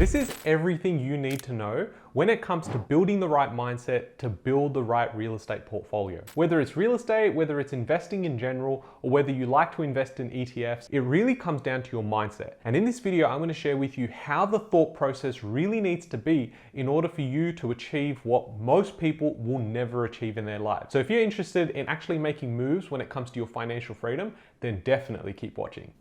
This is everything you need to know when it comes to building the right mindset to build the right real estate portfolio. Whether it's real estate, whether it's investing in general, or whether you like to invest in ETFs, it really comes down to your mindset. And in this video, I'm going to share with you how the thought process really needs to be in order for you to achieve what most people will never achieve in their lives. So if you're interested in actually making moves when it comes to your financial freedom, then definitely keep watching.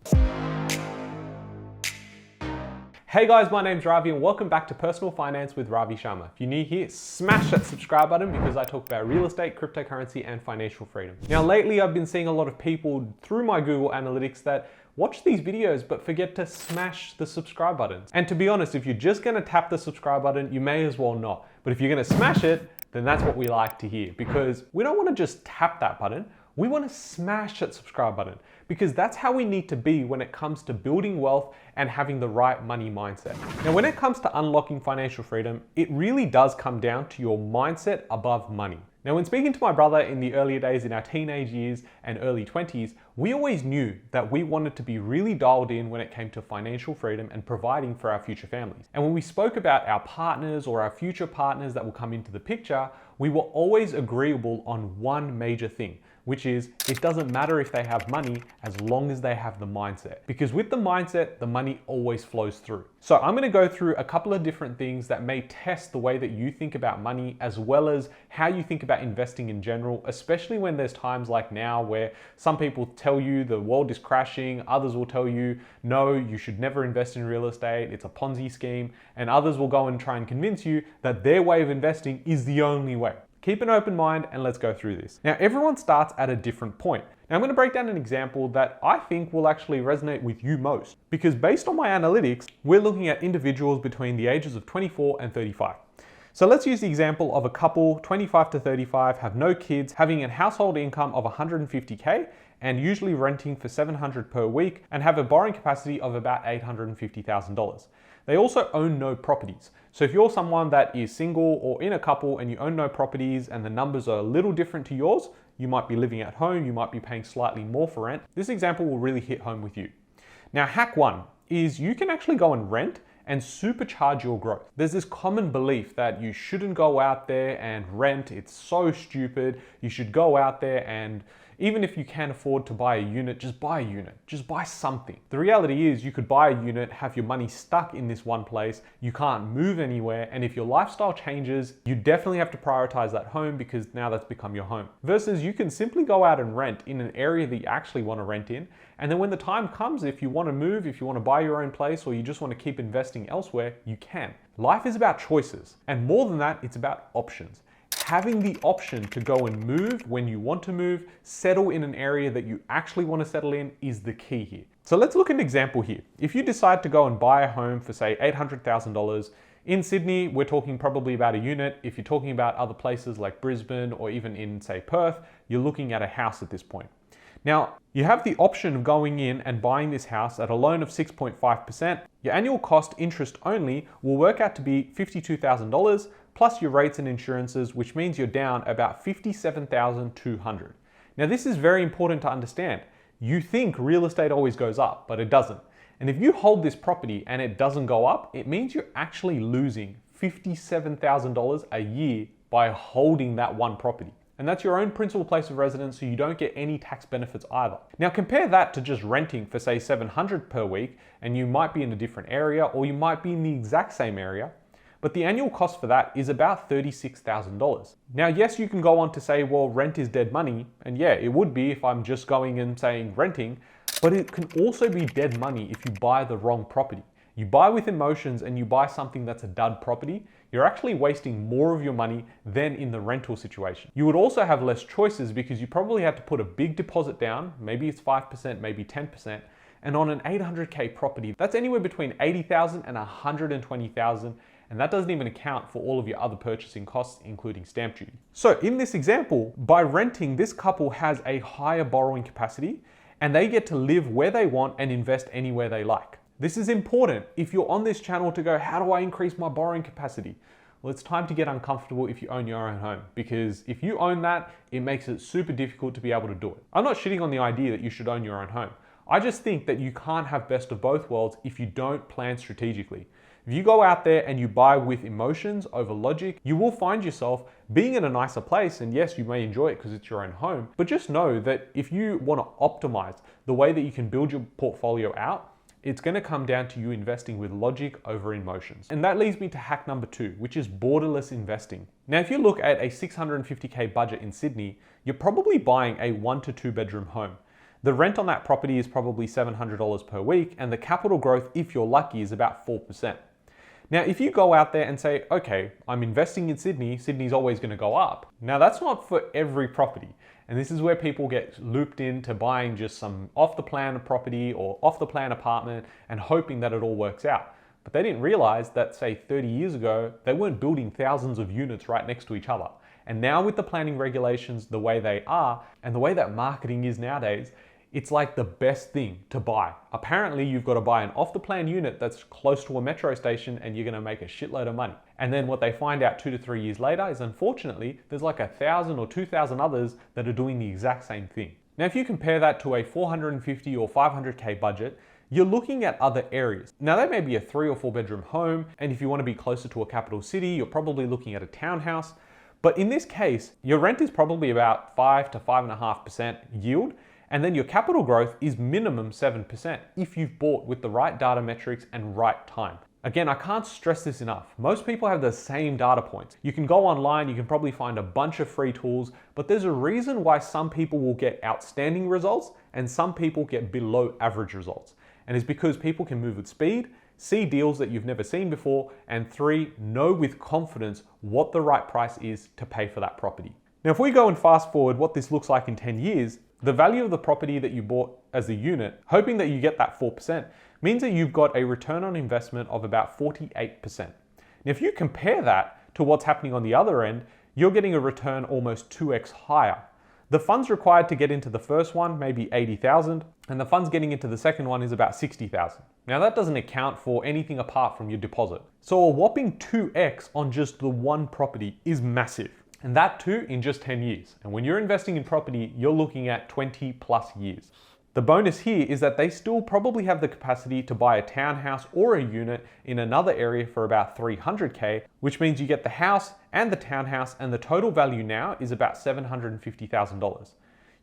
Hey guys, my name's Ravi and welcome back to Personal Finance with Ravi Sharma. If you're new here, smash that subscribe button because I talk about real estate, cryptocurrency, and financial freedom. Now lately I've been seeing a lot of people through my Google Analytics that watch these videos but forget to smash the subscribe buttons. And to be honest, if you're just gonna tap the subscribe button, you may as well not. But if you're gonna smash it, then that's what we like to hear, because we don't wanna just tap that button. We want to smash that subscribe button because that's how we need to be when it comes to building wealth and having the right money mindset. Now, when it comes to unlocking financial freedom, it really does come down to your mindset above money. Now, when speaking to my brother in the earlier days in our teenage years and early 20s, we always knew that we wanted to be really dialed in when it came to financial freedom and providing for our future families. And when we spoke about our partners or our future partners that will come into the picture, we were always agreeable on one major thing, which is it doesn't matter if they have money as long as they have the mindset. Because with the mindset, the money always flows through. So I'm gonna go through a couple of different things that may test the way that you think about money as well as how you think about investing in general, especially when there's times like now where some people tell you the world is crashing, others will tell you, no, you should never invest in real estate, it's a Ponzi scheme, and others will go and try and convince you that their way of investing is the only way. Keep an open mind and let's go through this. Now, everyone starts at a different point. Now, I'm going to break down an example that I think will actually resonate with you most, because based on my analytics, we're looking at individuals between the ages of 24 and 35. So let's use the example of a couple, 25 to 35, have no kids, having a household income of 150K and usually renting for $700 per week and have a borrowing capacity of about $850,000. They also own no properties. So if you're someone that is single or in a couple and you own no properties and the numbers are a little different to yours, you might be living at home, you might be paying slightly more for rent, this example will really hit home with you. Now, hack one is you can actually go and rent and supercharge your growth. There's this common belief that you shouldn't go out there and rent, it's so stupid. You should go out there and even if you can't afford to buy a unit, just buy a unit, just buy something. The reality is you could buy a unit, have your money stuck in this one place, you can't move anywhere, and if your lifestyle changes, you definitely have to prioritize that home because now that's become your home. Versus you can simply go out and rent in an area that you actually want to rent in, and then when the time comes, if you want to move, if you want to buy your own place, or you just want to keep investing elsewhere, you can. Life is about choices, and more than that, it's about options. Having the option to go and move when you want to move, settle in an area that you actually want to settle in is the key here. So let's look at an example here. If you decide to go and buy a home for say $800,000, in Sydney, we're talking probably about a unit. If you're talking about other places like Brisbane or even in say Perth, you're looking at a house at this point. Now, you have the option of going in and buying this house at a loan of 6.5%. Your annual cost, interest only, will work out to be $52,000 plus your rates and insurances, which means you're down about $57,200. Now, this is very important to understand. You think real estate always goes up, but it doesn't. And if you hold this property and it doesn't go up, it means you're actually losing $57,000 a year by holding that one property. And that's your own principal place of residence, so you don't get any tax benefits either. Now compare that to just renting for say $700 per week, and you might be in a different area or you might be in the exact same area, but the annual cost for that is about $36,000. Now, yes, you can go on to say, well, rent is dead money, and yeah, it would be if I'm just going and saying renting, but it can also be dead money if you buy the wrong property. You buy with emotions and you buy something that's a dud property, you're actually wasting more of your money than in the rental situation. You would also have less choices because you probably had to put a big deposit down, maybe it's 5%, maybe 10%, and on an 800K property, that's anywhere between $80,000 and $120,000, and that doesn't even account for all of your other purchasing costs, including stamp duty. So in this example, by renting, this couple has a higher borrowing capacity, and they get to live where they want and invest anywhere they like. This is important if you're on this channel to go, how do I increase my borrowing capacity? Well, it's time to get uncomfortable if you own your own home, because if you own that, it makes it super difficult to be able to do it. I'm not shitting on the idea that you should own your own home. I just think that you can't have best of both worlds if you don't plan strategically. If you go out there and you buy with emotions over logic, you will find yourself being in a nicer place. And yes, you may enjoy it because it's your own home, but just know that if you want to optimize the way that you can build your portfolio out, it's going to come down to you investing with logic over emotions. And that leads me to hack number 2, which is borderless investing. Now, if you look at a 650K budget in Sydney, you're probably buying a 1 to 2 bedroom home. The rent on that property is probably $700 per week, and the capital growth, if you're lucky, is about 4%. Now, if you go out there and say, okay, I'm investing in Sydney, Sydney's always going to go up. Now, that's not for every property. And this is where people get looped into buying just some off the plan property or off the plan apartment and hoping that it all works out. But they didn't realize that, say, 30 years ago, they weren't building thousands of units right next to each other. And now with the planning regulations the way they are and the way that marketing is nowadays, it's like the best thing to buy. Apparently, you've got to buy an off-the-plan unit that's close to a metro station and you're gonna make a shitload of money. And then what they find out 2 to 3 years later is, unfortunately, there's like 1,000 or 2,000 others that are doing the exact same thing. Now, if you compare that to a 450 or 500K budget, you're looking at other areas. Now, that may be a 3 or 4 bedroom home, and if you want to be closer to a capital city, you're probably looking at a townhouse. But in this case, your rent is probably about 5 to 5.5% yield, and then your capital growth is minimum 7% if you've bought with the right data metrics and right time. Again, I can't stress this enough. Most people have the same data points. You can go online, you can probably find a bunch of free tools, but there's a reason why some people will get outstanding results and some people get below average results. And it's because people can move with speed, see deals that you've never seen before, and 3, know with confidence what the right price is to pay for that property. Now, if we go and fast forward what this looks like in 10 years, the value of the property that you bought as a unit, hoping that you get that 4%, means that you've got a return on investment of about 48%. Now, if you compare that to what's happening on the other end, you're getting a return almost 2x higher. The funds required to get into the first one may be 80,000, and the funds getting into the second one is about 60,000. Now, that doesn't account for anything apart from your deposit. So a whopping 2x on just the one property is massive. And that too in just 10 years. And when you're investing in property, you're looking at 20 plus years. The bonus here is that they still probably have the capacity to buy a townhouse or a unit in another area for about 300K, which means you get the house and the townhouse, and the total value now is about $750,000.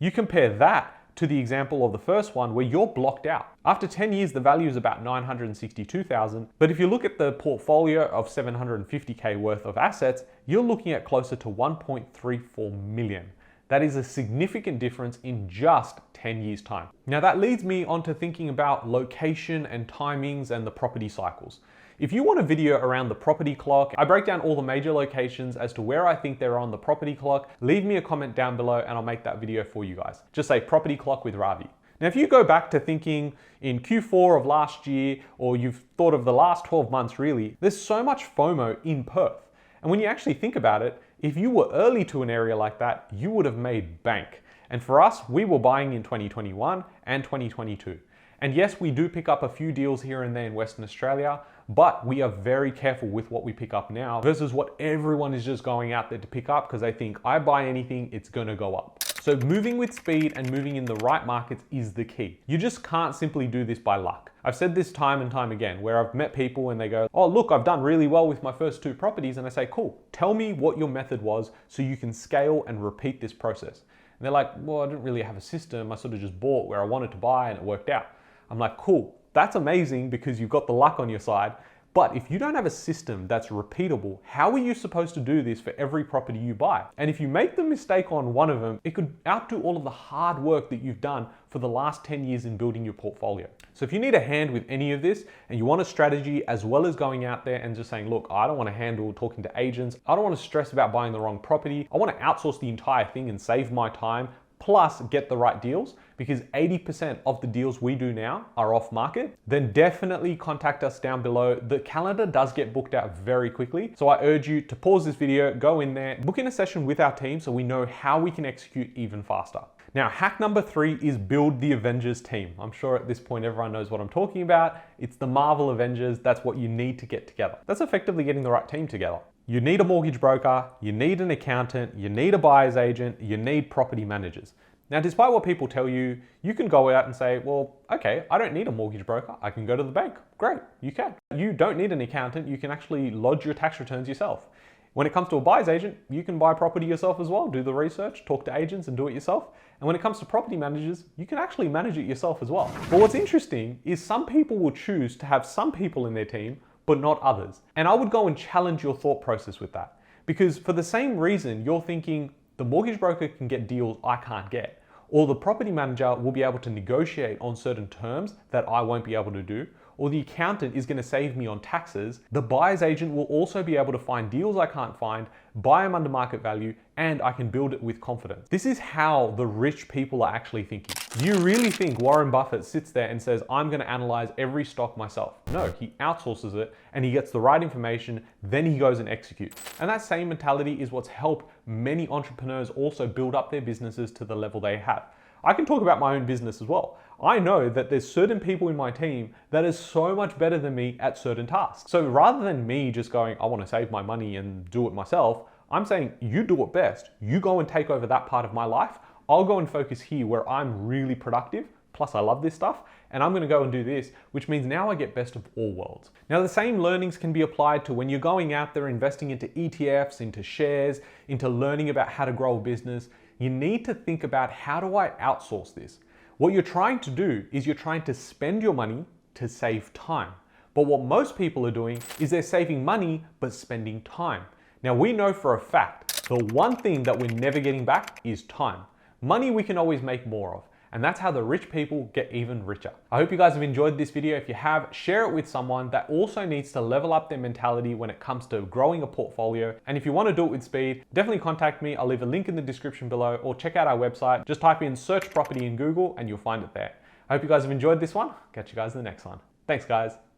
You compare that to the example of the first one where you're blocked out. After 10 years, the value is about 962,000. But if you look at the portfolio of 750K worth of assets, you're looking at closer to 1.34 million. That is a significant difference in just 10 years time. Now that leads me on to thinking about location and timings and the property cycles. If you want a video around the property clock, I break down all the major locations as to where I think they're on the property clock. Leave me a comment down below and I'll make that video for you guys. Just say property clock with Ravi. Now, if you go back to thinking in Q4 of last year, or you've thought of the last 12 months really, there's so much FOMO in Perth. And when you actually think about it, if you were early to an area like that, you would have made bank. And for us, we were buying in 2021 and 2022. And yes, we do pick up a few deals here and there in Western Australia, but we are very careful with what we pick up now versus what everyone is just going out there to pick up because they think I buy anything, it's gonna go up. So moving with speed and moving in the right markets is the key. You just can't simply do this by luck. I've said this time and time again, where I've met people and they go, oh, look, I've done really well with my first 2 properties. And I say, cool, tell me what your method was so you can scale and repeat this process. And they're like, well, I didn't really have a system. I sort of just bought where I wanted to buy and it worked out. I'm like, cool, that's amazing because you've got the luck on your side. But if you don't have a system that's repeatable, how are you supposed to do this for every property you buy? And if you make the mistake on one of them, it could outdo all of the hard work that you've done for the last 10 years in building your portfolio. So if you need a hand with any of this and you want a strategy as well as going out there and just saying, look, I don't want to handle talking to agents. I don't want to stress about buying the wrong property. I want to outsource the entire thing and save my time, plus get the right deals, because 80% of the deals we do now are off market, then definitely contact us down below. The calendar does get booked out very quickly. So I urge you to pause this video, go in there, book in a session with our team so we know how we can execute even faster. Now, hack number 3 is build the Avengers team. I'm sure at this point, everyone knows what I'm talking about. It's the Marvel Avengers. That's what you need to get together. That's effectively getting the right team together. You need a mortgage broker, you need an accountant, you need a buyer's agent, you need property managers. Now, despite what people tell you, you can go out and say, well, okay, I don't need a mortgage broker. I can go to the bank. Great, you can. You don't need an accountant. You can actually lodge your tax returns yourself. When it comes to a buyer's agent, you can buy property yourself as well, do the research, talk to agents and do it yourself. And when it comes to property managers, you can actually manage it yourself as well. But what's interesting is some people will choose to have some people in their team, but not others. And I would go and challenge your thought process with that. Because for the same reason, you're thinking the mortgage broker can get deals I can't get, or the property manager will be able to negotiate on certain terms that I won't be able to do, or the accountant is going to save me on taxes, the buyer's agent will also be able to find deals I can't find, buy them under market value, and I can build it with confidence. This is how the rich people are actually thinking. Do you really think Warren Buffett sits there and says, I'm going to analyze every stock myself? No, he outsources it and he gets the right information, then he goes and executes. And that same mentality is what's helped many entrepreneurs also build up their businesses to the level they have. I can talk about my own business as well. I know that there's certain people in my team that is so much better than me at certain tasks. So rather than me just going, I want to save my money and do it myself, I'm saying you do it best. You go and take over that part of my life. I'll go and focus here where I'm really productive. Plus I love this stuff and I'm going to go and do this, which means now I get best of all worlds. Now the same learnings can be applied to when you're going out there investing into ETFs, into shares, into learning about how to grow a business. You need to think about, how do I outsource this? What you're trying to do is you're trying to spend your money to save time. But what most people are doing is they're saving money but spending time. Now we know for a fact, the one thing that we're never getting back is time. Money we can always make more of. And that's how the rich people get even richer. I hope you guys have enjoyed this video. If you have, share it with someone that also needs to level up their mentality when it comes to growing a portfolio. And if you want to do it with speed, definitely contact me. I'll leave a link in the description below, or check out our website. Just type in search property in Google and you'll find it there. I hope you guys have enjoyed this one. Catch you guys in the next one. Thanks guys.